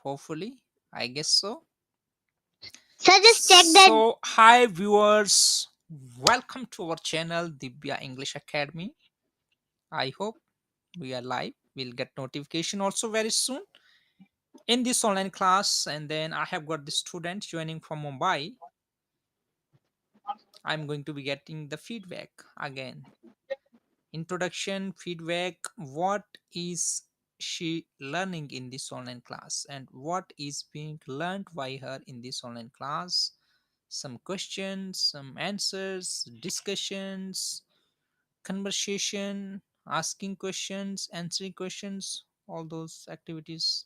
Hopefully, I guess so. So just check that. So, hi viewers, welcome to our channel Divya English Academy. I hope we are live. We'll get notification also very soon in this online class. And then I have got the student joining from Mumbai. I'm going to be getting the feedback again. Introduction, feedback, what is she learning in this online class and what is being learned by her in this online class, some questions, some answers, discussions, conversation, asking questions, answering questions, all those activities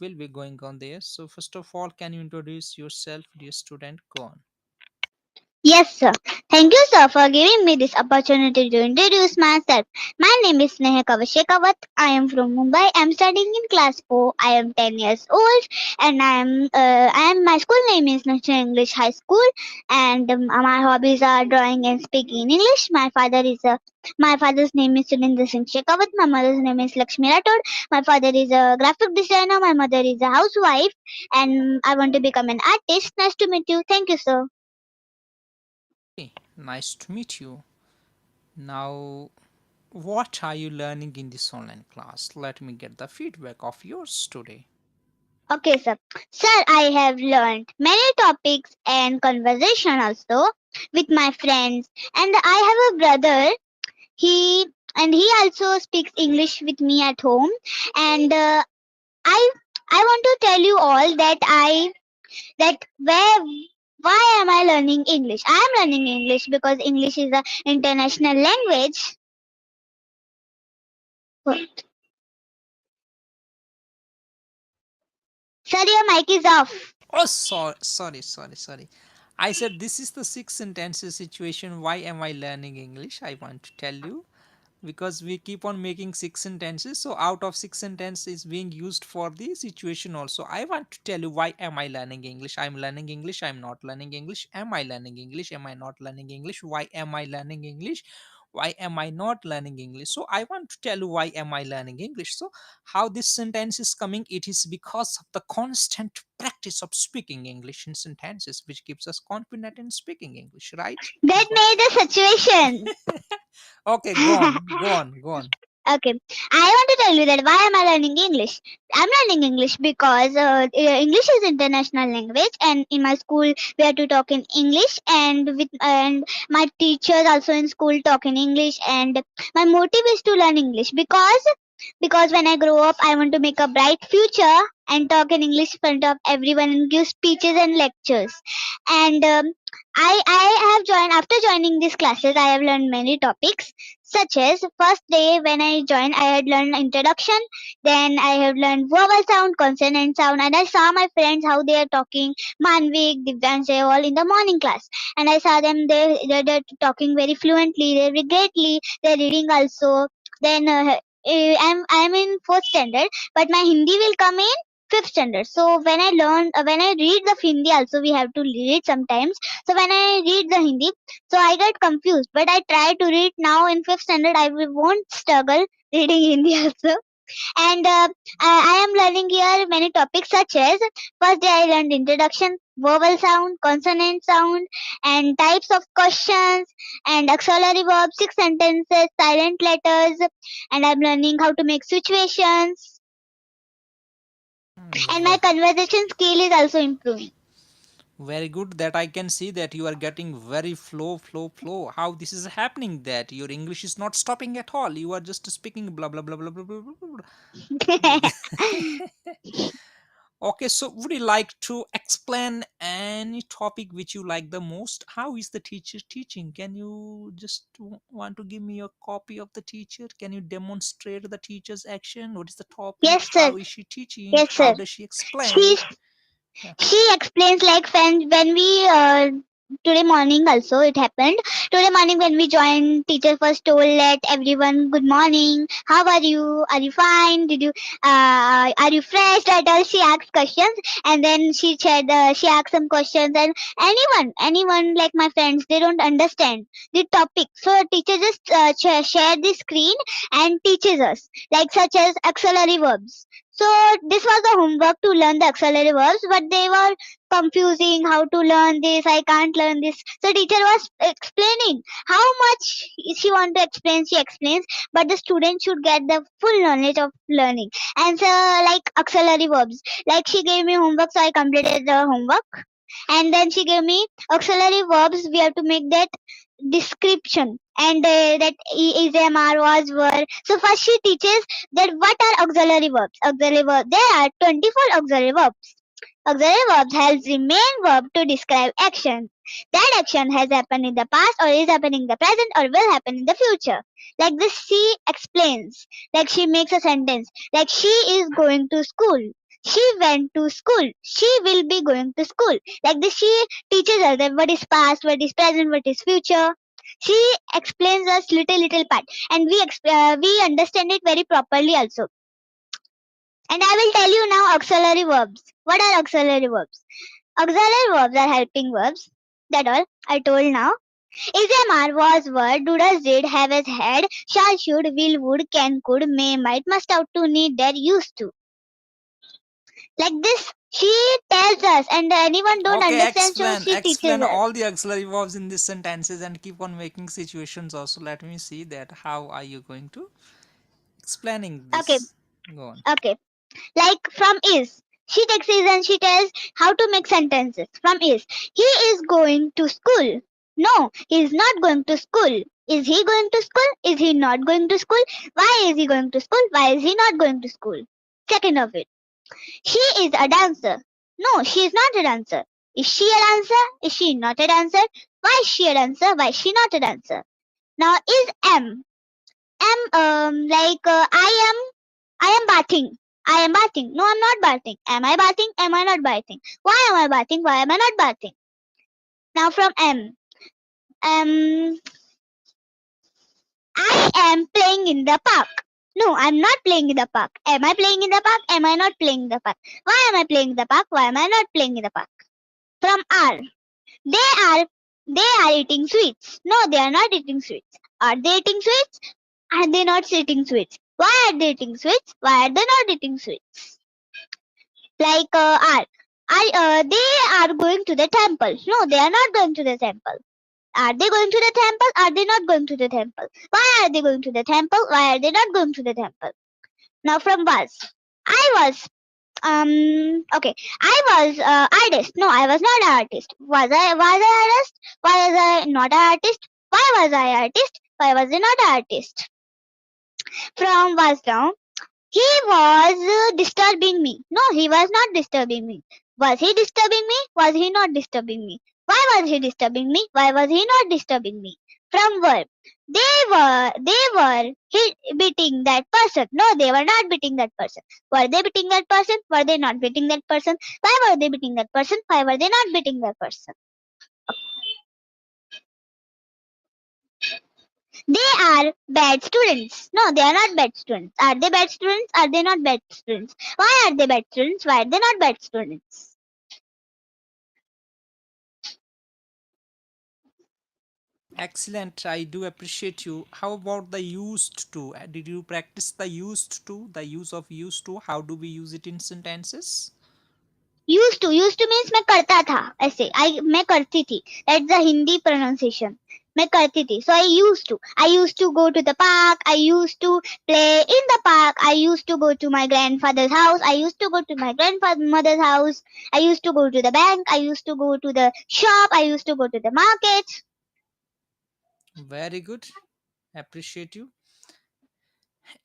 will be going on there. So first of all, can you introduce yourself, dear student? Go on. Yes, sir. Thank you, sir, for giving me this opportunity to introduce myself. My name is Sneha Kavashekawat. I am from Mumbai. I am studying in class 4. I am 10 years old, and my school name is National English High School, and my hobbies are drawing and speaking in English. My father's name is Sunendra Singh Shekhawat. My mother's name is Lakshmi Rathod. My father is a graphic designer. My mother is a housewife, and I want to become an artist. Nice to meet you. Thank you, sir. Hey, nice to meet you. Now, what are you learning in this online class? Let me get the feedback of yours today. Okay, sir. Sir, I have learned many topics and conversation also with my friends. And I have a brother. He he also speaks English with me at home. And I I want to tell you all that why am I learning English? I am learning English because English is an international language. Sir, your mic is off. Oh, sorry. I said this is the six sentences situation. Why am I learning English? I want to tell you because we keep on making six sentences. So out of six sentences is being used for the situation also. I want to tell you why am I learning English? I'm learning English. I'm not learning English. Am I learning English? Am I not learning English? Why am I learning English? Why am I not learning English? So I want to tell you why am I learning English. So how this sentence is coming, it is because of the constant practice of speaking English in sentences which keeps us confident in speaking English, right? That made the situation. Okay, go on. Okay, I want to tell you that why am I learning English? I'm learning English because English is international language, and in my school we have to talk in English, and my teachers also in school talk in English, and my motive is to learn English because when I grow up I want to make a bright future and talk in English in front of everyone and give speeches and lectures, and I have joined after joining these classes. I have learned many topics such as first day when I joined, I had learned introduction, then I have learned vowel sound, consonant sound, and I saw my friends how they are talking, Manvik, Divyansh, all in the morning class. And I saw them, they're talking very fluently, they're very greatly, they're reading also. Then I'm in fourth standard, but my Hindi will come in fifth standard. So when I read the Hindi also, we have to read sometimes. So when I read the Hindi, so I get confused, but I try to read now in fifth standard. Won't struggle reading Hindi also. And I am learning here many topics such as first day I learned introduction, vowel sound, consonant sound, and types of questions, and auxiliary verbs, six sentences, silent letters, and I'm learning how to make situations. And my Well, conversation skill is also improving. very good that I can see that you are getting very flow. How this is happening that your English is not stopping at all. You are just speaking blah blah blah blah blah blah blah. Blah. Okay, so would you like to explain any topic which you like the most? How is the teacher teaching? Can you just want to give me a copy of the teacher? Can you demonstrate the teacher's action? What is the topic? Yes, sir. How is she teaching? Yes, How sir. does she She explain? Yeah. she explains like when we today morning also it happened. Today morning when we joined, teacher first told let everyone good morning, how are you, are you fine, did you are you fresh, that all she asked questions. And then she asked some questions, and anyone like my friends, they don't understand the topic, so teacher just share the screen and teaches us like such as auxiliary verbs. So this was the homework to learn the auxiliary verbs, but they were confusing how to learn this. I can't learn this. So teacher was explaining how much she want to explain. She explains, but the student should get the full knowledge of learning. And so like auxiliary verbs, like she gave me homework, so I completed the homework. And then she gave me auxiliary verbs. We have to make that description and that is am are was were. So first she teaches that what are auxiliary verbs. Auxiliary verbs, there are 24 auxiliary verbs. Auxiliary verbs helps the main verb to describe action. That action has happened in the past or is happening in the present or will happen in the future. Like this she explains. Like she makes a sentence. Like she is going to school. She went to school. She will be going to school. Like this she teaches us that what is past, what is present, what is future. She explains us little part, and we understand it very properly also. And I will tell you now auxiliary verbs. What are auxiliary verbs? Auxiliary verbs are helping verbs. That all I told now. Is, am, are, was, were, do, does, did, have, has, had, shall, should, will, would, can, could, may, might, must, ought to, need, dare, used to. Like this, she tells us, and anyone don't Okay, understand, so explain she teaches explain us. all the auxiliary verbs in these sentences and keep on making situations also. Let me see that how are you going to explaining Okay, this. Go on. okay. Like from is. She takes is and she tells how to make sentences. From is. He is going to school. No, he is not going to school. Is he going to school? Is he not going to school? Why is he going to school? Why is he not going to school? Second of it. She is a dancer. No, she is not a dancer. Is she a dancer? Is she not a dancer? Why is she a dancer? Why is she not a dancer? Now is am. I am bathing. I am bathing. No, I'm not bathing. Am I bathing? Am I not bathing? Why am I bathing? Why am I not bathing? Now from am. Um, I am playing in the park. No, I'm not playing in the park. Am I playing in the park? Am I not playing in the park? Why am I playing in the park? Why am I not playing in the park? From are. They are they are eating sweets. No, they are not eating sweets. Are they eating sweets? Are they not eating sweets? Why are they eating sweets? Why are they not eating sweets? Like they are going to the temple. No, they are not going to the temple. Are they going to the temple? Are they not going to the temple? Why are they going to the temple? Why are they not going to the temple? Now from was. I was okay. I was artist. No, I was not an artist. Was I artist? Why was I not an artist? Why was I artist? Why was I not an artist? From was down. He was disturbing me. No, he was not disturbing me. Was he disturbing me? Was he not disturbing me? Why was he disturbing me? Why was he not disturbing me? From verb. They were beating that person. No, they were not beating that person. Were they beating that person? Were they not beating that person? Why were they beating that person? Why were they not beating that person? They are bad students. No, they are not bad students. Are they bad students? Are they not bad students? Why are they bad students? Why are they not bad students? Excellent. I do appreciate you. How about the used to? Did you practice the used to? The use of used to? How do we use it in sentences? Used to means मैं करता था ऐसे मैं करती थी. That's the Hindi pronunciation. मैं करती थी. So I used to go to the park. I used to play in the park. I used to go to my grandfather's house. I used to go to my grandmother's house. I used to go to the bank. I used to go to the shop. I used to go to the market. Very good. Appreciate you.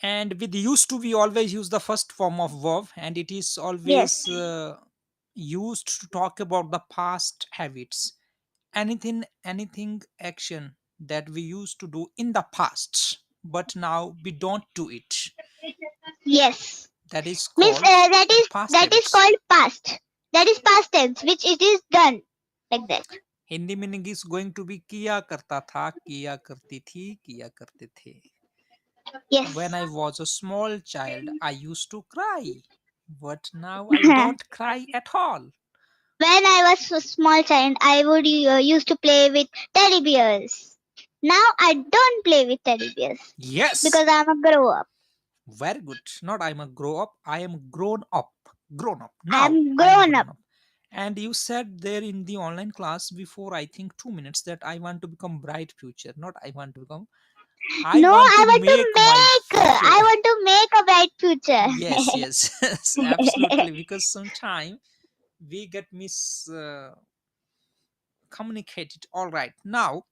And with used to, we always use the first form of verb, and it is Yes. always used to talk about the past habits. Anything action that we used to do in the past, but now we don't do it. Yes. That is Means called past that is habits. called past. That is past tense, which it is done like that. Hindi meaning is going to be किया करता था, किया करती थी, किया करते थे. Yes. When I was a small child, I used to cry, but now I don't cry at all. When I was a small child, I would used to play with teddy bears. Now I don't play with teddy bears Yes, because I'm a grow up. Very good. Not I'm a grow up. I am grown up. Grown up. Now I'm I am grown up. grown up. And you said there in the online class before I think 2 minutes that I want to become bright future. Not I want to become. I No, want to I want to make my make. future. I want to make a bright Yes, future. yes, yes, absolutely. Because sometime we get mis communicated. All right. Now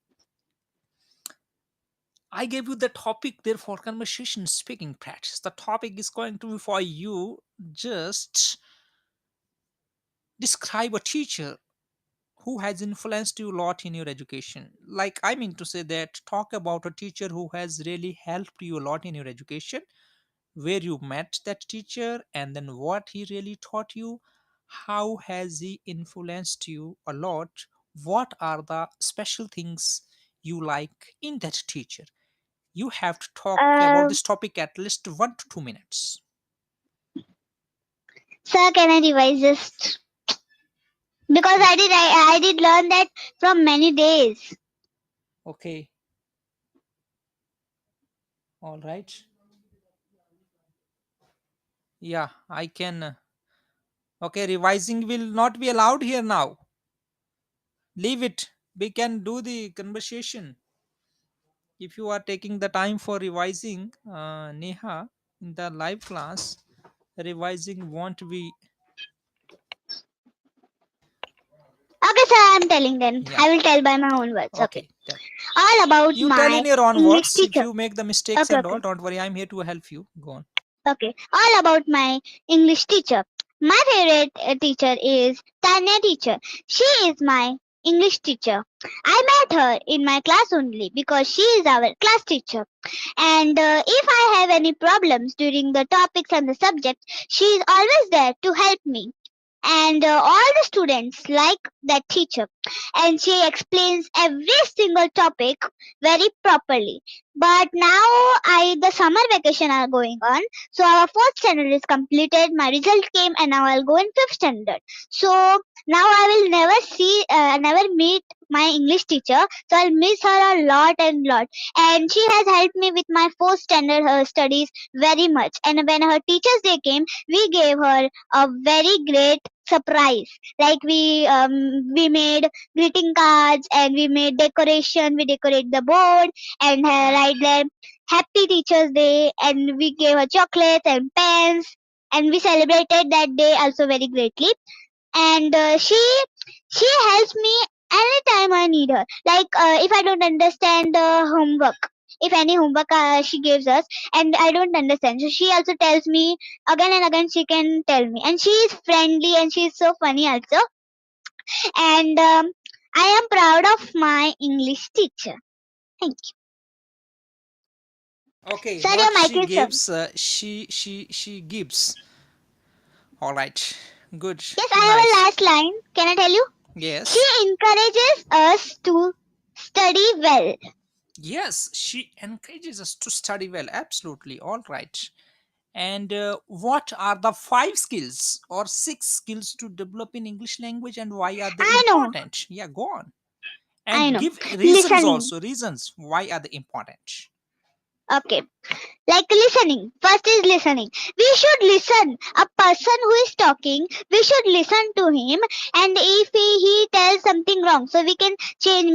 I gave you the topic there for conversation speaking practice. The topic is going to be for you just describe a teacher who has influenced you a lot in your education. Like, I mean to say that talk about a teacher who has really helped you a lot in your education, where you met that teacher and then what he really taught you, how has he influenced you a lot, what are the special things you like in that teacher. You have to talk about uh, this topic at least 1 to 2 minutes. Sir, can I revise just because Y- I did learn that from many days. okay, all right. Yeah, I can. Okay, revising will not be allowed here now. Leave it. We can do the conversation. If you are taking the time for revising, Neha, in the live class, revising won't be. Okay, sir, I'm telling then. Yeah. I will tell by my own words. Okay. Okay. Tell. All about You tell in my your own English words. If teacher. you make the mistakes Okay, and all, okay. don't worry. I'm here to help you. Go on. Okay. All about my English teacher. My favorite teacher is Tanya teacher. She is my English teacher. I met her in my class only because she is our class teacher. And if I have any problems during the topics and the subject, she is always there to help me. And all the students like that teacher, and she explains every single topic very properly. But now the summer vacation are going on, so our fourth standard is completed, my result came, and now I'll go in fifth standard. So now I will never meet my English teacher, so I'll miss her a lot and lot. And she has helped me with my fourth standard studies very much. And when her teachers day came, we gave her a very great surprise. Like we made greeting cards, and we made decoration. We decorate the board and write there Happy Teachers Day, and we gave her chocolates and pens, and we celebrated that day also very greatly. And she helps me anytime I need her. Like if I don't understand homework, if any homework she gives us and I don't understand, so she also tells me again and again. She can tell me, and she is friendly and she is so funny also. And I am proud of my English teacher. Thank you. Okay. Sir, your Not mic she is on. gives. She gives. All right. Good. Yes, I have a Nice. last line. Can I tell you? She Yes. encourages us to study well. Yes. She encourages us to study well. Absolutely. All right. And what are the 5 skills or 6 skills to develop in English language and why are they I know, important? Yeah, go on. I And know. give reasons Listening. also. Reasons why are they important? Okay. Like listening. First is listening. We should listen. A person who is talking, we should listen to him. And if he tells something wrong, so we can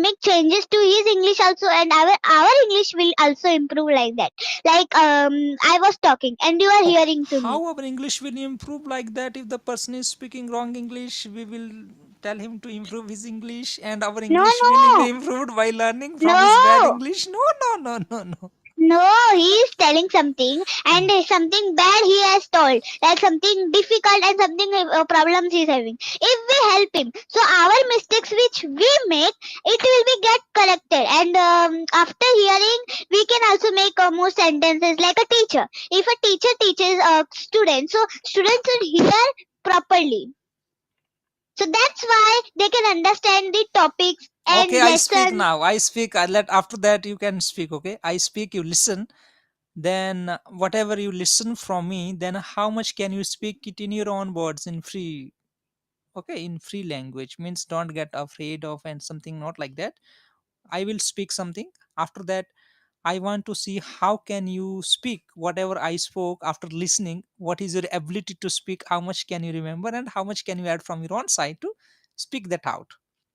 make changes to his English also, and our English will also improve like that. Like I was talking and you are Oh, hearing to me. how our English will improve like that? If the person is speaking wrong English, we will tell him to improve his English and our No, English will be no, improved by learning from his bad no. English. No, no, no, no, no. No, he is telling something, Hmm. and something bad he has told, like something difficult and something problems he is having. If we help him, so our mistakes which we make, it will be get corrected. And after hearing, we can also make more sentences like a teacher. If a teacher teaches a student, so students should hear properly. So that's why they can understand the topics Okay, and I speak lesson. now. I speak. I let after that you can speak. Okay, I speak. You listen. Then whatever you listen from me, then how much can you speak it in your own words in free? Okay, in free language means don't get afraid of and something not like that. I will speak something after that. I want to see how can you speak whatever I spoke after listening. What is your ability to speak? How much can you remember and how much can you add from your own side to speak that out?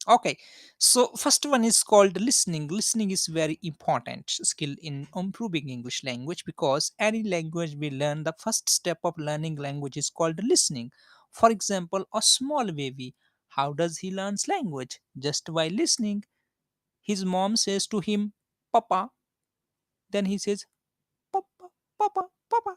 Okay. So first one is called listening. Listening is very important skill in improving English language, because any language we learn, the first step of learning language is called listening. For example, a small baby, how does he learns language? Just by listening. His mom says to him, Papa, then he says, Papa, Papa, Papa.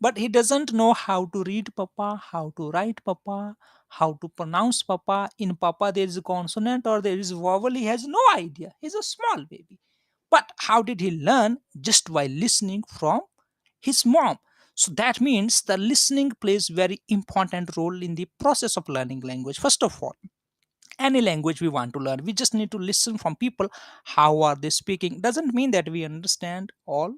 But he doesn't know how to read Papa, how to write Papa, how to pronounce Papa. In Papa, there is a consonant or there is a vowel. He has no idea. He's a small baby. But how did he learn? Just by listening from his mom. So that means the listening plays very important role in the process of learning language. First of all, any language we want to learn, we just need to listen from people. How are they speaking? Doesn't mean that we understand all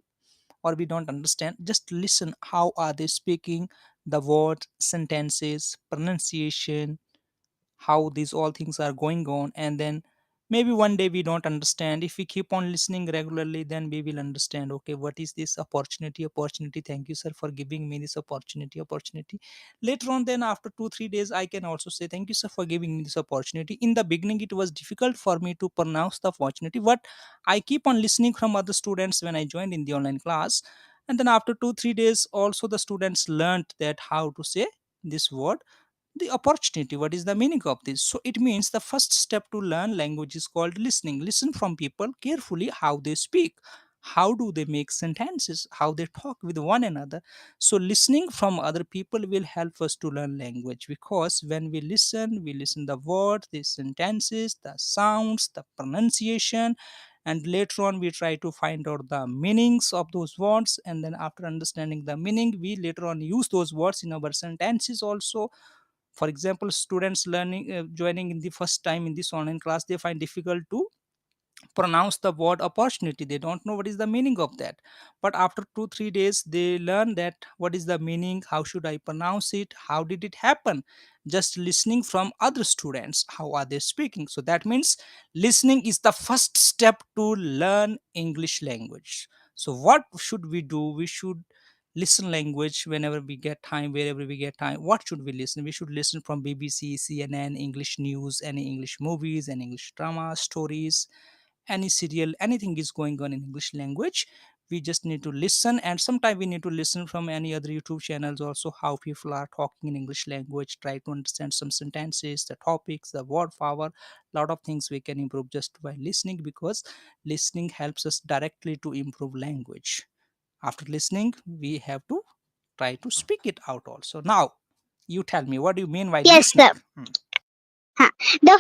or we don't understand. Just listen, how are they speaking, the words, sentences, pronunciation, how these all things are going on. And then maybe one day we don't understand. If we keep on listening regularly, then we will understand, okay, what is this opportunity, thank you sir for giving me this opportunity. Later on, then after 2 3 days, I can also say thank you sir for giving me this opportunity. In the beginning it was difficult for me to pronounce the opportunity, but I keep on listening from other students when I joined in the online class. And then after 2 3 days also the students learned that how to say this word, the opportunity. What is the meaning of this? So it means the first step to learn language is called listening. Listen from people carefully, how they speak, how do they make sentences, how they talk with one another. So listening from other people will help us to learn language, because when we listen the words, the sentences, the sounds, the pronunciation, and later on we try to find out the meanings of those words. And then after understanding the meaning, we later on use those words in our sentences also. For example, students learning joining in the first time in this online class, they find difficult to pronounce the word opportunity. They don't know what is the meaning of that. But after 2 3 days they learn that what is the meaning, how should I pronounce it, how did it happen, just listening from other students, how are they speaking. So that means listening is the first step to learn English language. So what should we do? We should listen language whenever we get time, wherever we get time. What should we listen? We should listen from BBC, CNN, English news, any English movies and English drama stories, any serial, anything is going on in English language. We just need to listen. And sometimes we need to listen from any other YouTube channels also, how people are talking in English language, try to understand some sentences, the topics, the word power. Lot of things we can improve just by listening, because listening helps us directly to improve language. After listening, we have to try to speak it out also. Now you tell me, what do you mean by Yes, listening? sir. Huh. The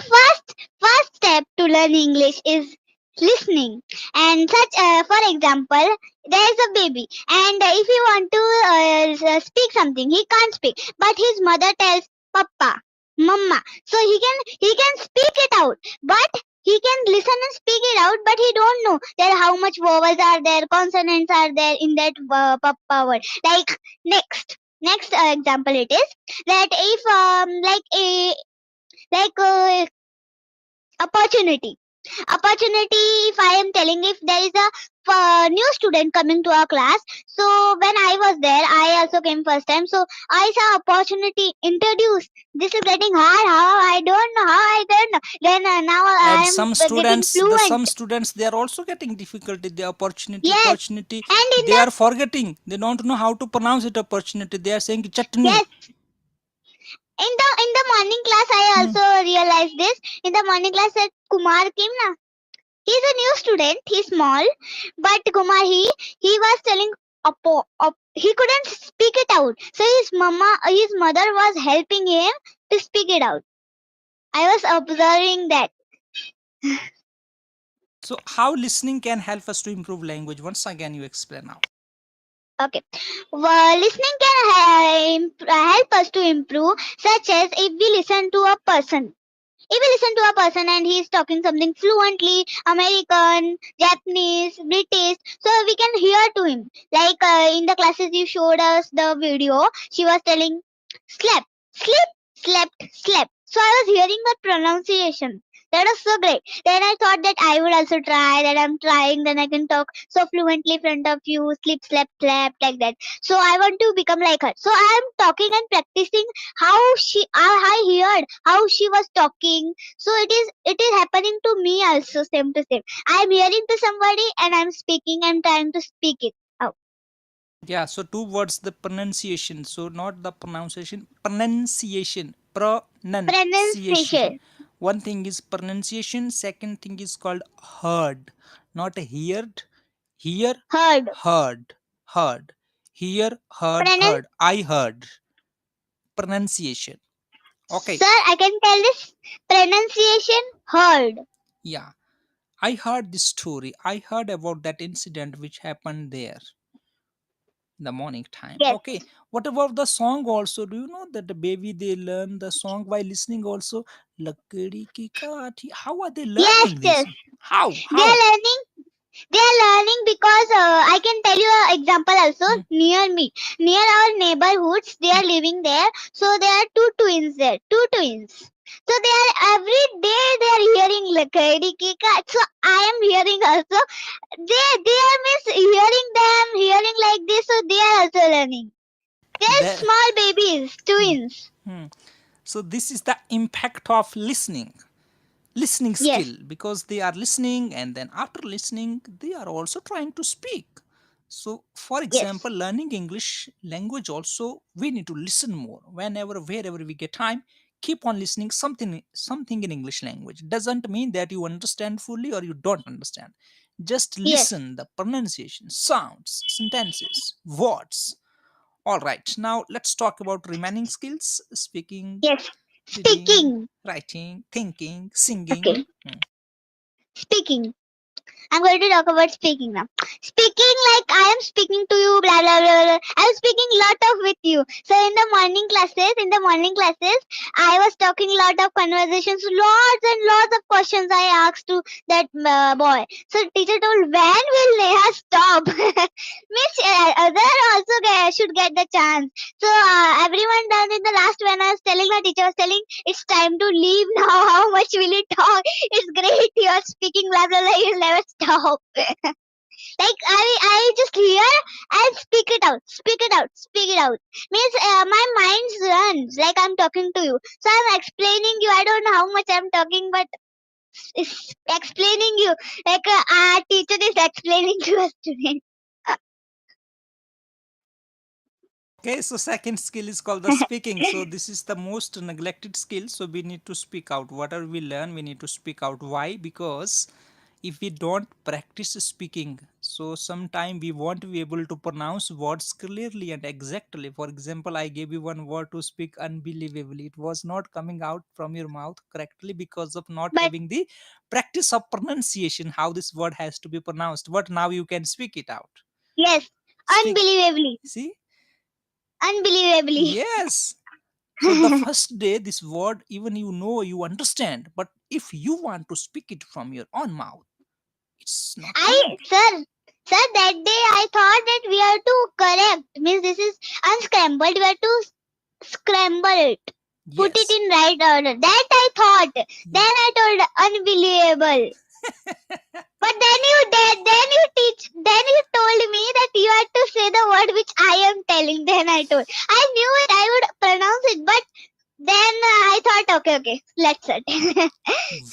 first step to learn English is listening. And such, for example, there is a baby, and if he want to speak something, he can't speak, but his mother tells Papa, Mama, so he can speak it out, but he can listen and speak it out, but he don't know that how much vowels are there, consonants are there in that Papa word. Like next example, it is that if like opportunity if I am telling, if there is a new student coming to our class, so when I was there, I also came first time, so I saw opportunity introduced. This is getting hard, how I don't know, then now I And am some getting students, the some fluent. students, they are also getting difficulty. The Yes, opportunity, and in they the are forgetting, they don't know how to pronounce it. Opportunity, they are saying chutney. yes, in the morning class I Hmm. also realized this. In the morning class that Kumar came na, he's a new student. He's small, but Kumar, he was telling he couldn't speak it out. So his mother was helping him to speak it out. I was observing that. So how listening can help us to improve language? Once again you explain now. Okay, well, listening can help us to improve, such as if we listen to a person. If we listen to a person and he is talking something fluently, American, Japanese, British, so we can hear to him. Like in the classes you showed us the video, she was telling slept, sleep, slept, slept. So I was hearing that pronunciation. That was so great. Then I thought that I would also try. That I'm trying. Then I can talk so fluently in front of you, slip, slap, clap like that. So I want to become like her. So I am talking and practicing how I heard how she was talking. So it is happening to me also, same to same. I'm hearing to somebody and I'm speaking. I'm trying to speak it out. Yeah, so two words, the pronunciation. So not the pronunciation, pronunciation. Pronunciation. Pronunciation. One thing is pronunciation, second thing is called heard. Not heard. Hear, Heard. heard, heard. Hear, heard, Pronun- heard. I heard. Pronunciation. Okay. Sir, I can tell this pronunciation heard. Yeah. I heard this story. I heard about that incident which happened there in the morning time. Yes. Okay, what about the song also? Do you know that the baby they learn the song by listening also? Lakdi ki kathi. How are they Yes, learning this? yes. How? They are How? learning. They are learning because I can tell you an example also Hmm, near me. Near our neighborhoods, they hmm. are living there. So there are two twins there. Two twins. So they are every day they are hearing Lakadi Kika. So I am hearing also. They are miss hearing them, hearing like this, so they are also learning. They are The, small babies, hmm, twins. hmm. So this is the impact of listening Yes, skill, because they are listening and then after listening they are also trying to speak. So for yes, example, learning English language also, we need to listen more whenever wherever we get time. Keep on listening something in English language. Doesn't mean that you understand fully or you don't understand. Just yes, listen the pronunciation, sounds, sentences, words. All right, now let's talk about remaining skills: speaking, yes. reading, Speaking. writing, thinking, singing. Okay, Hmm. speaking. I'm going to talk about speaking now. Speaking like I am speaking to you, blah blah blah blah. I'm speaking lot of with you. So in the morning classes, I was talking lot of conversations, lots and lots of questions I asked to that boy. So teacher told, when will Neha stop? Miss, other also should get the chance. So everyone done in the last when I was telling, my teacher was telling, it's time to leave now. How much will you talk? It's great. You're speaking blah blah blah. You'll never stop. Like I just hear and speak it out. Speak it out. Speak it out. Means my mind runs like I'm talking to you. So I'm explaining you. I don't know how much I'm talking, but it's explaining you like our teacher is explaining to a student. Okay, so second skill is called the speaking. So this is the most neglected skill. So we need to speak out. Whatever we learn, we need to speak out. Why? Because if we don't practice speaking, so sometime we won't be able to pronounce words clearly and exactly. For example, I gave you one word to speak unbelievably. It was not coming out from your mouth correctly because of not But having the practice of pronunciation, how this word has to be pronounced. But now you can speak it out. yes, Speak. unbelievably, See? unbelievably. Yes. So the first day, this word, even you know, you understand, but if you want to speak it from your own mouth, it's not I coming. sir that day I thought that we have to correct means this is unscrambled. We have to scramble it. Put it Yes. in right order. That I thought. Yeah. Then I told unbelievable. But then you told me that you had to say the word which I am telling. Then I told. I knew it. I would pronounce it, but then I thought, okay, let's it.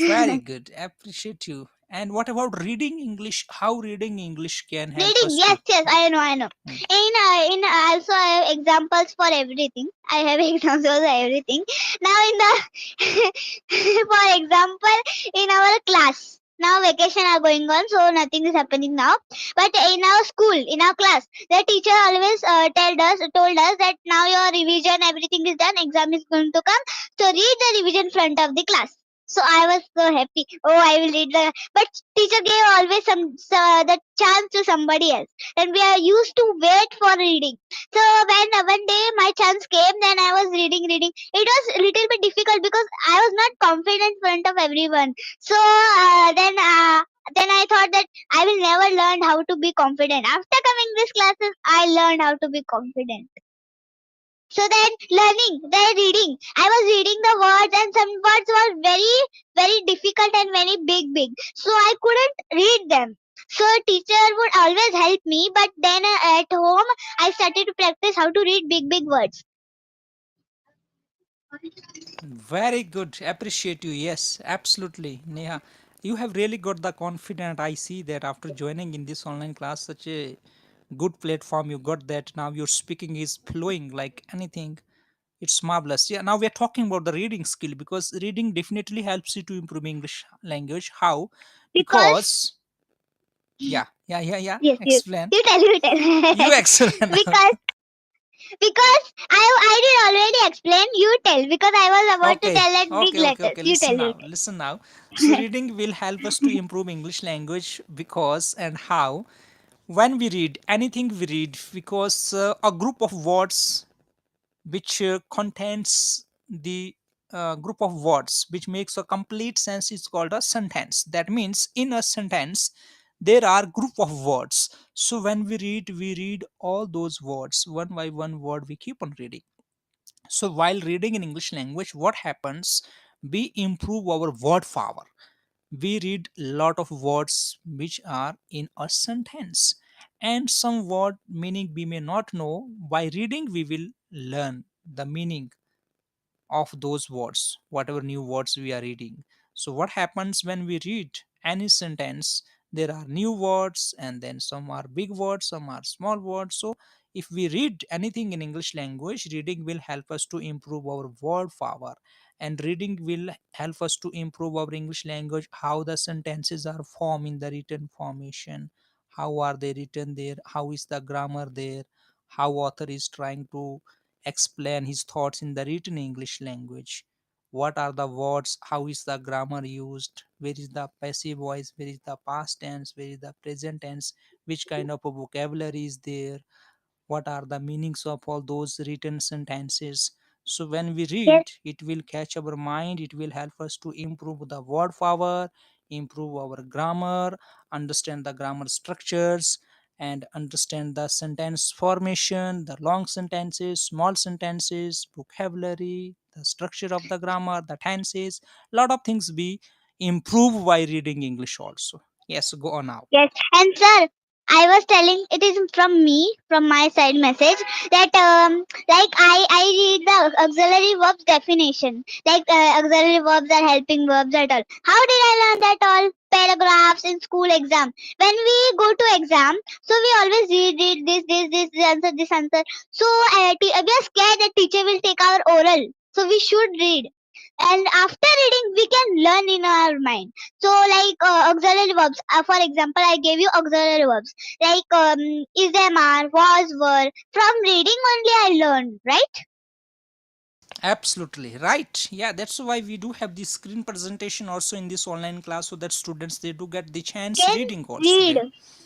Very good. Appreciate you. And what about reading English? How reading English can help Reading, us yes, to. yes, I know. Hmm. In also I have examples for everything. I have examples for everything. Now in the for example, in our class. Now vacation are going on, so nothing is happening now. But in our school, in our class, the teacher always told us that now your revision, everything is done. Exam is going to come, so read the revision front of the class. So I was so happy. Oh, I will read the. But teacher gave always the chance to somebody else, and we are used to wait for reading. So when one day my chance came, then I was reading. It was a little bit difficult because I was not confident in front of everyone. So then I thought that I will never learn how to be confident. After coming these classes, I learned how to be confident. So then learning, then reading. I was reading the words and some words were very difficult and very big. So I couldn't read them. So teacher would always help me, but then at home I started to practice how to read big words. Very good. Appreciate you. Yes, absolutely. Neha, you have really got the confidence. I see that after joining in this online class, such a good platform, you got that. Now your speaking is flowing like anything. It's marvelous. Yeah, now we are talking about the reading skill because reading definitely helps you to improve English language. How? Because Because, yeah. yes, Explain. you tell. You explain. Because I did already explain. You tell because I was about to Okay, tell that big letters. okay. You tell. Listen You now, listen now. So reading will help us to improve English language because and how when we read anything we read because a group of words which contains the group of words which makes a complete sense is called a sentence. That means in a sentence there are group of words. So when we read all those words one by one word we keep on reading. So while reading in English language, what happens? We improve our word power. We read lot of words which are in a sentence, and some word meaning we may not know. By reading, we will learn the meaning of those words, whatever new words we are reading. So, what happens when we read any sentence? There are new words, and then some are big words, some are small words. So, if we read anything in English language, reading will help us to improve our word power, and reading will help us to improve our English language. How the sentences are formed in the written formation, how are they written there, how is the grammar there, how author is trying to explain his thoughts in the written English language. What are the words? How is the grammar used? Where is the passive voice? Where is the past tense? Where is the present tense? Which kind of a vocabulary is there? What are the meanings of all those written sentences? So when we yes, read it will catch our mind, it will help us to improve the word power, improve our grammar, understand the grammar structures, and understand the sentence formation, the long sentences, small sentences, vocabulary, the structure of the grammar, the tenses. Lot of things we improve by reading English also. Yes, go on now. yes. And sir, I was telling it is from me, from my side message that like I read the auxiliary verbs definition. Like auxiliary verbs are helping verbs at all. How did I learn that all? Paragraphs in school exam. When we go to exam, so we always read this answer. So we are scared that teacher will take our oral. So we should read. And after reading, we can learn in our mind. So like auxiliary verbs. For example, I gave you auxiliary verbs like is, am, are, was, were. From reading only I learned, right? Absolutely right. Yeah, that's why we do have the screen presentation also in this online class so that students they do get the chance Can reading also. read,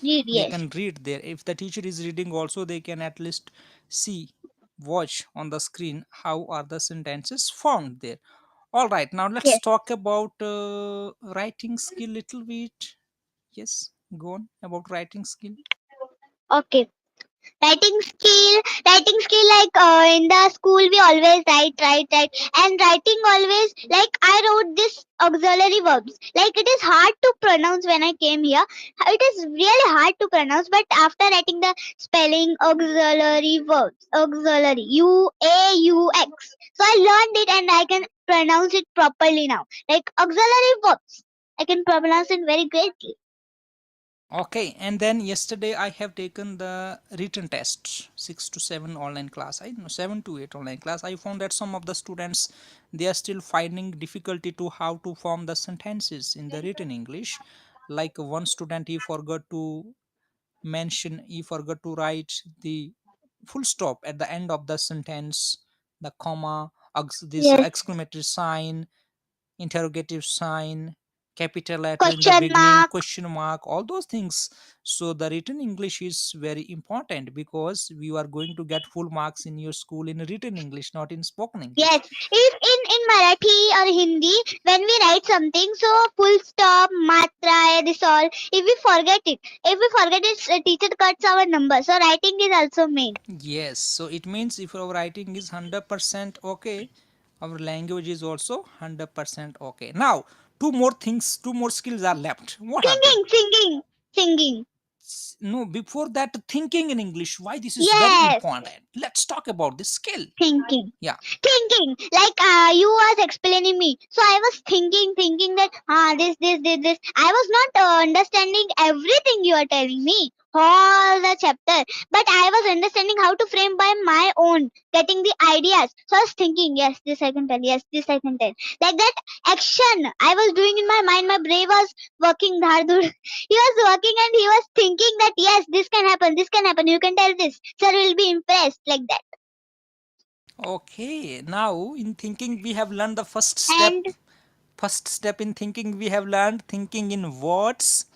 read. They Yes, can read there. If the teacher is reading also they can at least see, watch on the screen how are the sentences formed there. All right, now let's yes. talk about writing skill little bit. Yes, go on about writing skill. Okay. Writing skill like in the school we always write, and writing always like I wrote this auxiliary verbs like it is hard to pronounce. When I came here it is really hard to pronounce, but after writing the spelling auxiliary verbs, auxiliary UAUX, so I learned it and I can pronounce it properly now. Like auxiliary verbs I can pronounce it very greatly. Okay, and then yesterday I have taken the written test 6 to 7 online class. I know 7 to 8 online class. I found that some of the students they are still finding difficulty to how to form the sentences in the written English. Like one student he forgot to mention, he forgot to write the full stop at the end of the sentence, the comma, this Yes, exclamatory sign, interrogative sign, capital letter in the Question beginning, mark. question mark, all those things. So the written English is very important because you are going to get full marks in your school in written English, not in spoken Yes, English. if in Marathi or Hindi, when we write something, so full stop, matra, this all. If we forget it, teacher cuts our number. So writing is also main. Yes, so it means if our writing is 100% okay, our language is also 100% okay. Now, two more things, two more skills are left. What are they? Singing. No, before that, thinking in English. Why this is very Yes, important? Let's talk about this skill. thinking. Yeah. Like you was explaining me, so I was thinking that this I was not understanding everything you are telling me, all the chapter, but I was understanding how to frame by my own, getting the ideas. So I was thinking, yes, this I can tell, yes, this I can tell, like that. Action I was doing in my mind, my brain was working hard. He was working and he was thinking that yes, this can happen, this can happen, you can tell this, sir will be impressed, like that. Okay. Now, in thinking, we have learned the first step. And First step in thinking, we have learned thinking in words,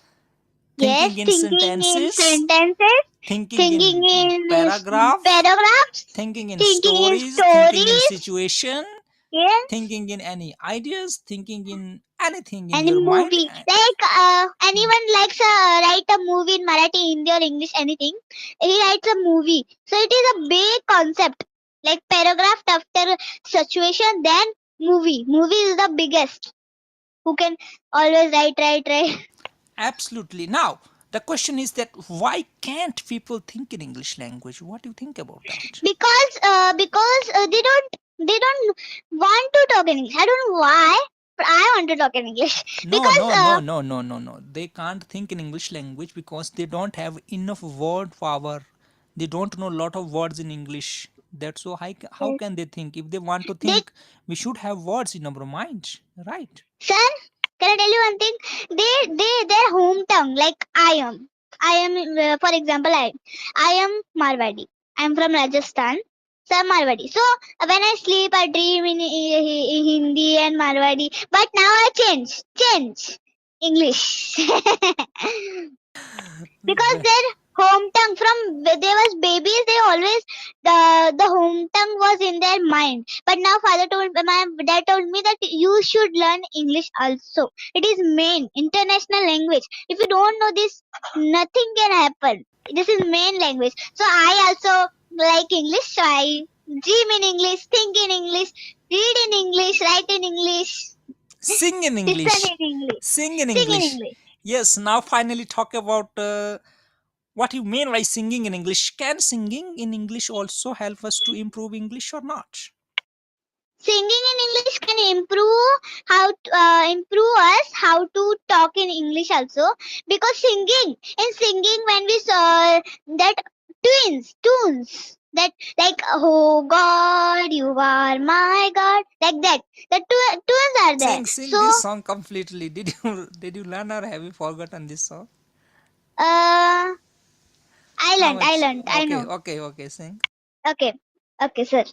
yes, thinking in thinking in sentences, sentences, thinking thinking in in paragraph, paragraphs, thinking in thinking in stories, thinking in stories, situation, yes, thinking in any ideas, thinking in anything in and your in mind. movie. Like anyone likes write a movie in Marathi, Hindi, or English, anything. He writes a movie, so it is a big concept. Like paragraph after situation, then movie. Movie is the biggest. Who can always write. Absolutely. Now, the question is that why can't people think in English language? What do you think about that? Because they don't want to talk in English. I don't know why, but I want to talk in English No, because no, no, no, no, no, no. They can't think in English language because they don't have enough word power. They don't know a lot of words in English. That's so how yes, can they think? If they want to they think, we should have words in our mind, right? sir, can I tell you one thing? Their hometown, like I am for example, I am Marwadi. I am from Rajasthan. So I'm Marwadi. So when I sleep, I dream in Hindi and Marwadi. But now I change English. Because their home tongue from when they was babies, they always the home tongue was in their mind. But now my dad told me that you should learn English also. It is main international language. If you don't know this, nothing can happen. This is main language. So I also like English. So I dream in English, think in English, read in English, write in English, Sing in listen English. in English, Sing in sing in English. English. Yes, now finally talk about what you mean by singing in English. Can singing in English also help us to improve English or not? Singing in English can improve us how to talk in English also, because singing when we saw that tunes that, like, oh God, you are my God, like that, the tunes are there. Sing So this song completely. Did you learn or have you forgotten this song? uh How I much? learned, I Okay, know. okay, okay. Sing. Okay, okay, sir.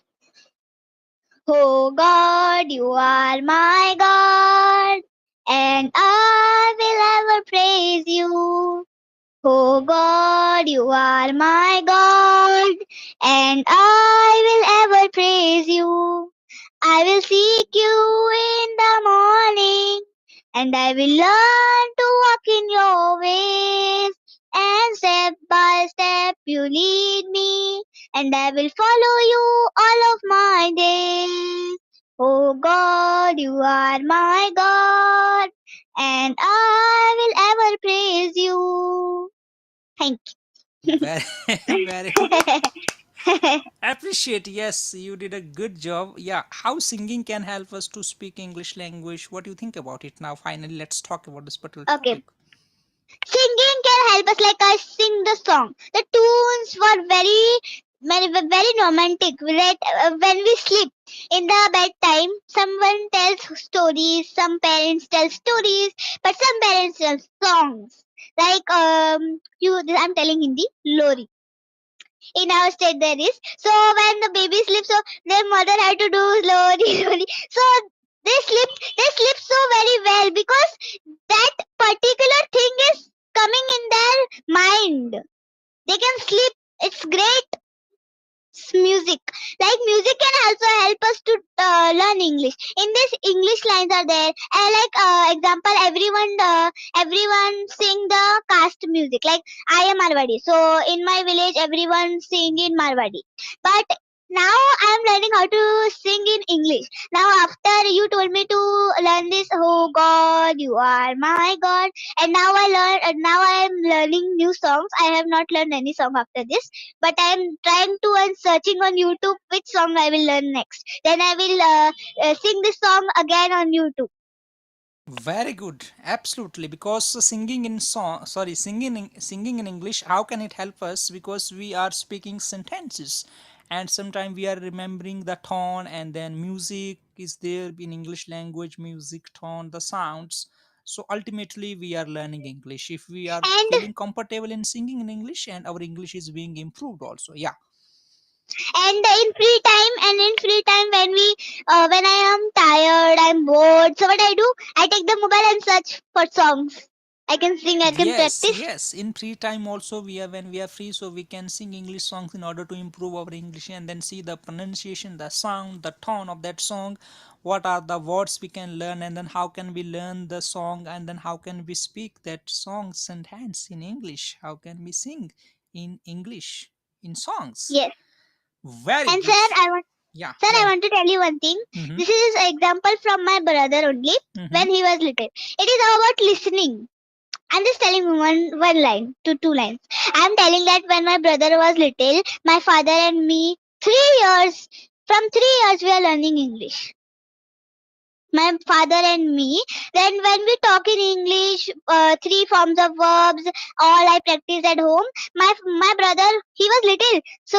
Oh God, you are my God, and I will ever praise you. Oh God, you are my God, and I will ever praise you. I will seek you in the morning, and I will learn to walk in your ways. And step by step you lead me, and I will follow you all of my days. Oh God, you are my God, and I will ever praise you. Thank Very, very you. appreciate. Yes, you did a good job. Yeah, how singing can help us to speak English language. What do you think about it? Now, finally, let's talk about this particular Okay. topic. Singing can help us, like I sing the song. The tunes were very romantic. Right? When we sleep in the bedtime, someone tells stories. Some parents tell stories, but some parents tell songs. Like I'm telling Hindi, Lori. In our state there is. So when the baby sleeps, so their mother had to do Lori, Lori. So They sleep so very well because that particular thing is coming in their mind. They can sleep. It's great. Music, like music can also help us to learn English. In this, English lines are there. Like example, everyone sing the caste music. Like I am Marwadi, so in my village everyone sing in Marwadi. But now I am learning how to sing in English. Now after you told me to learn this, oh God, you are my God, and now I am learning new songs. I have not learned any song after this, but I am trying to and searching on YouTube which song I will learn next. Then I will sing this song again on YouTube. Very good, absolutely. Because singing in song, sorry, singing in English, how can it help us? Because we are speaking sentences, and sometimes we are remembering the tone, and then music is there in English language, music, tone, the sounds. So ultimately, we are learning English if we are And feeling comfortable in singing in English, and our English is being improved also. Yeah. and in free time when I am tired, I'm bored. So what I do? I take the mobile and search for songs. I can sing. I can Yes, practice. yes. In free time also we are when we are free, so we can sing English songs in order to improve our English and then see the pronunciation, the sound, the tone of that song. What are the words we can learn, and then how can we learn the song, and then how can we speak that song sentence in English? How can we sing in English in songs? Yes. Very And good. Yeah, sir, I very. want to tell you one thing. Mm-hmm. This is an example from my brother only Mm-hmm. when he was little. It is all about listening. I'm just telling one line to two lines. I'm telling that when my brother was little, my father and me, 3 years, from 3 years we are learning English. My father and me. Then when we talk in English, three forms of verbs, all I practiced at home. My brother, he was little, so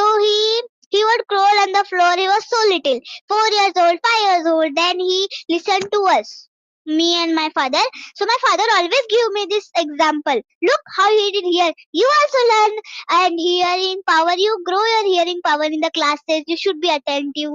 he would crawl on the floor. He was so little, 4 years old, 5 years old. Then he listened to us, me and my father. So my father always give me this example. Look how he did here. You also learn, and hearing power. You grow your hearing power in the classes. You should be attentive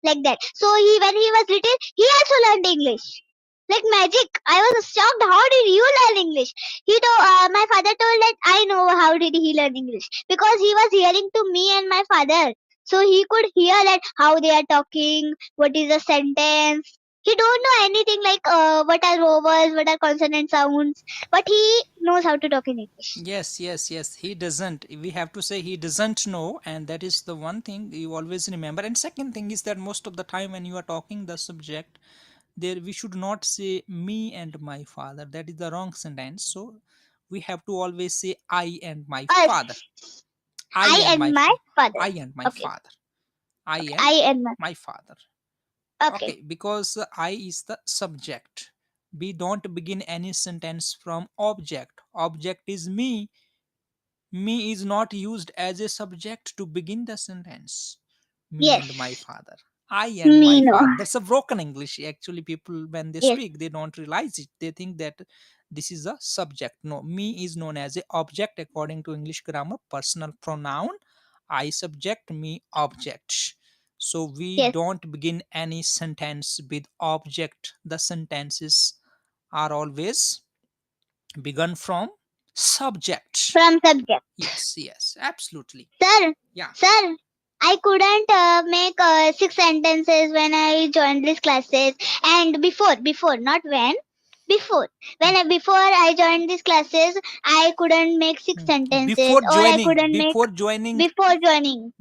like that. So when he was little, he also learned English. Like magic. I was shocked. How did you learn English? My father told that I know how did he learn English because he was hearing to me and my father. So he could hear that how they are talking, what is a sentence. He don't know anything like what are vowels, what are consonant sounds, but he knows how to talk in English. Yes, yes, yes. He doesn't. We have to say he doesn't know, and that is the one thing you always remember. And second thing is that most of the time when you are talking the subject, there we should not say me and my father. That is the wrong sentence. So we have to always say I and my father. Us, I I and my and my father. I and my Okay, father. I and I and my. my father. Okay. Okay, because I is the subject. We don't begin any sentence from object. Object is me. Me is not used as a subject to begin the sentence. Me and my Yes. father. I and my Me no. father. That's a broken English. Actually, people, when they Yes. speak, they don't realize it. They think that this is a subject. No, me is known as a object according to English grammar. Personal pronoun. I subject, me object. So we Yes. don't begin any sentence with object. The sentences are always begun from subject. From subject. Yes, yes, absolutely. Sir, Yeah. sir, I couldn't make six sentences when I joined these classes. And before, not when, before. Before I joined these classes, I couldn't make six Mm. sentences, or I couldn't make before joining. Before Before joining.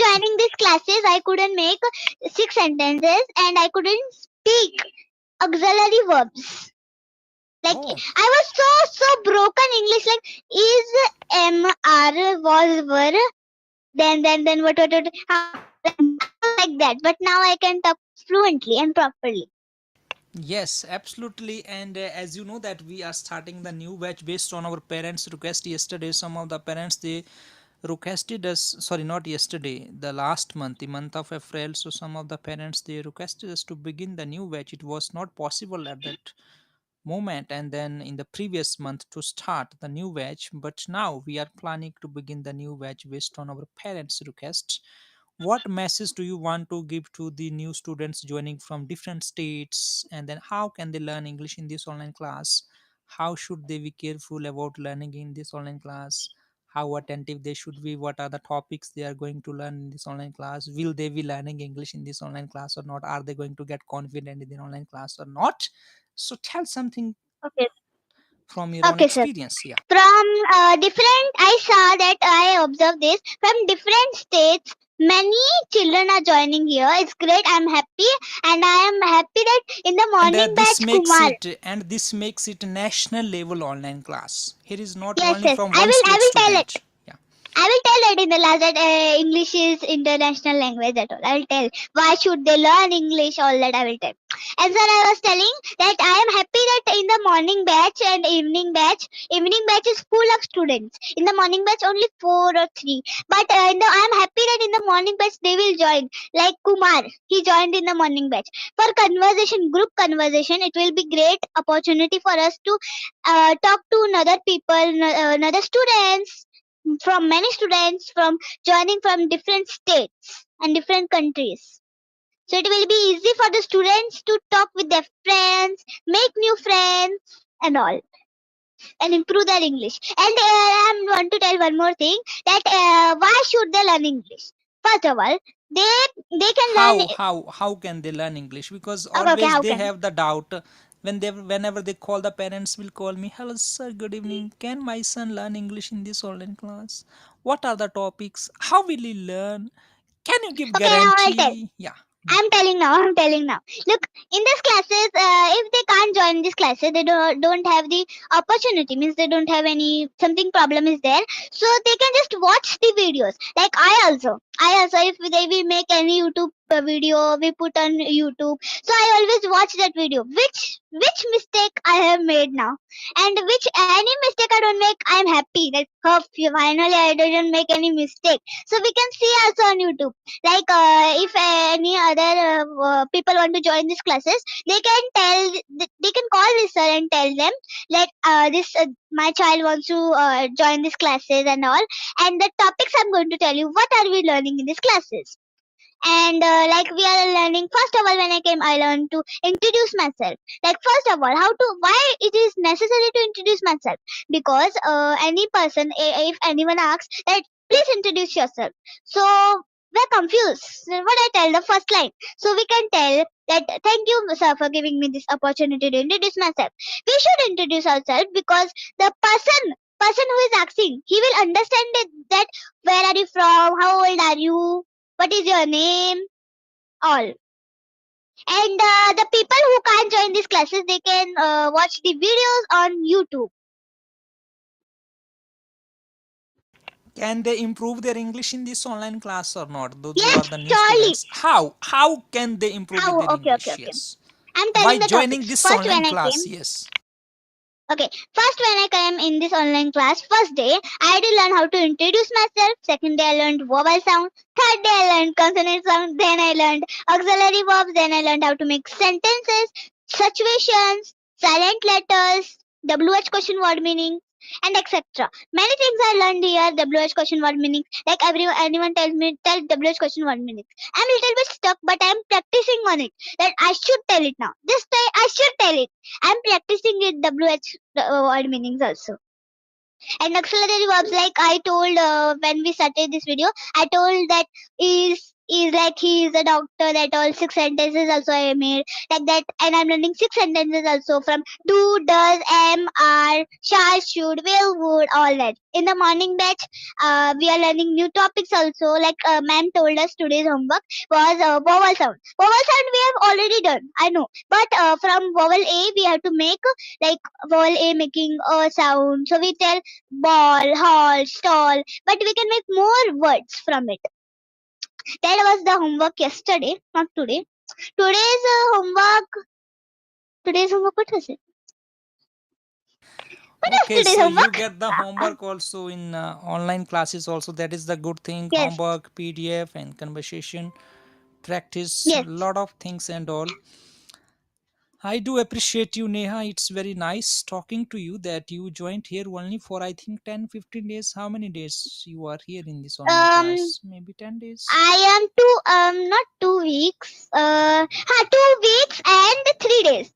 joining these classes, I couldn't make six sentences, and I couldn't speak auxiliary verbs. Like Oh, I was so broken English. Like is M R was were then what I was like that. But now I can talk fluently and properly. yes, absolutely. And as you know that we are starting the new batch based on our parents' request yesterday. Some of the parents they requested us, sorry, not yesterday, the last month, the month of April. So some of the parents they requested us to begin the new batch. It was not possible at that moment, and then in the previous month to start the new batch. But now we are planning to begin the new batch based on our parents' request. What message do you want to give to the new students joining from different states, and then how can they learn English in this online class? How should they be careful about learning in this online class? How attentive they should be? What are the topics they are going to learn in this online class? Will they be learning English in this online class or not? Are they going to get confident in the online class or not? So tell something Okay. from your own Okay, sir. experience. Yeah. From different, I saw that I observed this from different states. Many children are joining here. It's great. I'm happy, and I am happy that in the and morning this batch, makes Kumar. it and this makes it a national level online class. Here is not Yes, only yes. from I one will. I state will tell it. student. Yeah. I will tell it in the last that English is international language at all. I will tell why should they learn English. All that I will tell. And sir, I was telling that I am happy that in the morning batch and evening batch is full of students. In the morning batch only 4 or 3. But I am happy that in the morning batch they will join. Like Kumar, he joined in the morning batch for conversation, group conversation. It will be great opportunity for us to talk to another people, another students from many students from joining from different states and different countries. So it will be easy for the students to talk with their friends, make new friends, and all, and improve their English. And I want to tell one more thing that why should they learn English? First of all, they they can learn. How can they learn English? Because Okay, okay, always how they can? have the doubt. Whenever they call, the parents will call me, hello sir, good evening, can my son learn English in this online class? What are the topics? How will he learn? Can you give Okay, now I'll tell. guarantee? Yeah. I'm telling now. I'm telling now. Look, in these classes, if they can't join these classes, they don't have the opportunity. Means they don't have any something problem is there, so they can just watch the videos. Like I also, if they will make any YouTube video, we put on YouTube. So I always watch that video. Which mistake I have made now, and which any mistake I don't make, I'm happy that oh, finally I didn't make any mistake. So we can see also on YouTube like if any other people want to join these classes, they can they can call this sir and tell them like this my child wants to join these classes and all, and the topics I'm going to tell you what are we learning in these classes. And like we are learning, first of all when I came I learned to introduce myself. Like first of all, how to why it is necessary to introduce myself, because any person, if anyone asks that please introduce yourself, so we're confused. So what I tell the first line, so we can tell that thank you sir for giving me this opportunity to introduce myself. We should introduce ourselves because the person who is asking, he will understand that where are you from, how old are you, what is your name, all. And the people who can't join these classes, they can watch the videos on YouTube. Can they improve their English in this online class or not? Those who are Yes, the new surely. students, how can they improve with How? their Okay, okay, English? okay. Yes. I'm By telling the joining topics. this First, online when I class. came, Yes. okay, first when I came in this online class, first day I had to learn how to introduce myself. Second day I learned vowel sound. Third day I learned consonant sound. Then I learned auxiliary verbs. Then I learned how to make sentences, situations, silent letters, WH question word meaning, and etc. Many things I learned here. WH question word meaning. Like anyone tells me tell WH question word meaning. I'm a little bit stuck, but I'm practicing on it. That I should tell it now. This time I should tell it. I'm practicing with WH word meanings also. And auxiliary verbs, like I told when we started this video, I told that is like he is a doctor. That all 6 sentences also I made like that, and I'm learning 6 sentences also from do, does, am, are, shall, should, will, would, all that. In the morning batch, we are learning new topics also. Like ma'am told us today's homework was vowel sound. Vowel sound we have already done, I know, but from vowel A we have to make like vowel A making a sound. So we tell ball, hall, stall, but we can make more words from it. That was the homework yesterday, not today. Today's homework, what was it? What was Okay, today's so you homework? get the homework also in online classes also. That is the good thing. Yes, Homework, PDF, and conversation practice. yes, Lot of things and all. I do appreciate you, Neha. It's very nice talking to you that you joined here only for I think 10, 15 days. How many days you are here in this online Um, class? Maybe 10 days. I am not 2 weeks. 2 weeks and 3 days.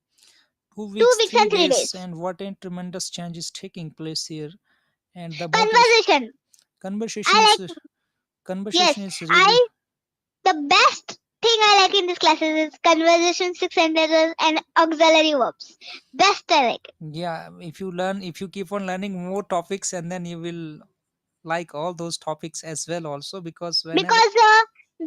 2 2 weeks, weeks three and three days, days. and what a tremendous change is taking place here. And the motivation Conversation. conversation I is like. conversation Yes, is really. I the best thing I like in these classes is conversation, six sentences, and auxiliary verbs. Best I like it. Yeah, if you keep on learning more topics, and then you will like all those topics as well also, because whenever.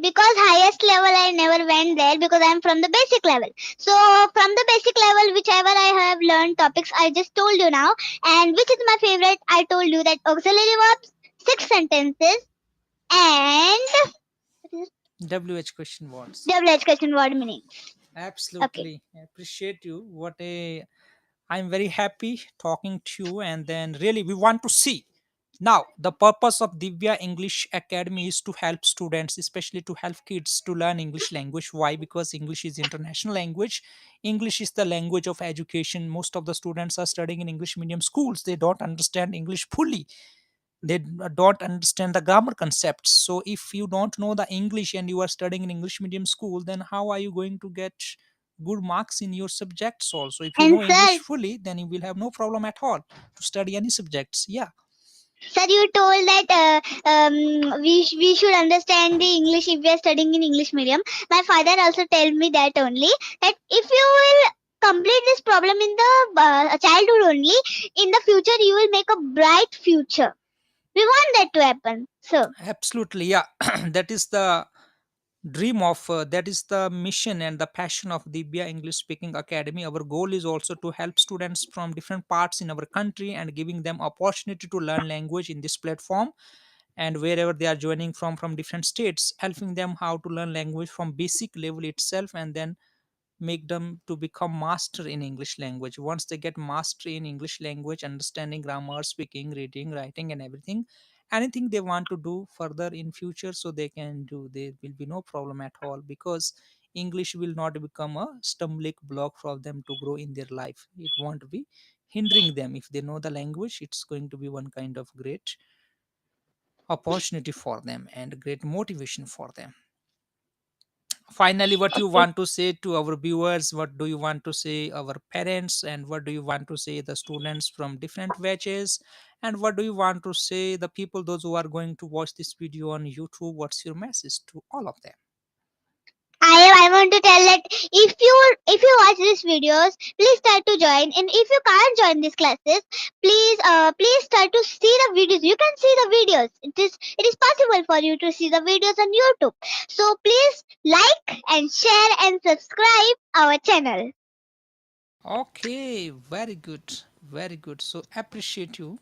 Because highest level I never went there because I'm from the basic level. So from the basic level, whichever I have learned topics, I just told you now. And which is my favorite? I told you that auxiliary verbs, six sentences, and WH question words. WH question word meanings. Okay. Absolutely appreciate you. What a I'm very happy talking to you, and then really we want to see. Now, the purpose of Divya English Academy is to help students, especially to help kids to learn English language. Why? Because English is international language. English is the language of education. Most of the students are studying in English medium schools. They don't understand English fully. Don't understand the grammar concepts. So if you don't know the English and you are studying in English medium school, then how are you going to get good marks in your subjects? Also, if you And know English sir, fully, then you will have no problem at all to study any subjects. Yeah. sir, you told that we should understand the English if we are studying in English medium. My father also told me that only that if you will complete this problem in the childhood only, in the future you will make a bright future. We want that to happen. So Absolutely, yeah. That is the dream of that is the mission and the passion of Divya English Speaking Academy. Our goal is also to help students from different parts in our country and giving them opportunity to learn language in this platform, and wherever they are joining from different states, helping them how to learn language from basic level itself, and then make them to become master in English language. Once they get mastery in English language, understanding grammar, speaking, reading, writing, and everything, anything they want to do further in future, so they can do, there will be no problem at all, because English will not become a stumbling block for them to grow in their life. It won't be hindering them. If they know the language, it's going to be one kind of great opportunity for them and great motivation for them. Finally, what you okay. want to say to our viewers? What do you want to say our parents, and what do you want to say the students from different batches, and what do you want to say the people, those who are going to watch this video on YouTube? What's your message to all of them? I want to tell that if you watch these videos, please try to join. And if you can't join these classes, please try to see the videos. You can see the videos. It is possible for you to see the videos on YouTube. So please like and share and subscribe our channel. Okay, very good, very good. So appreciate you.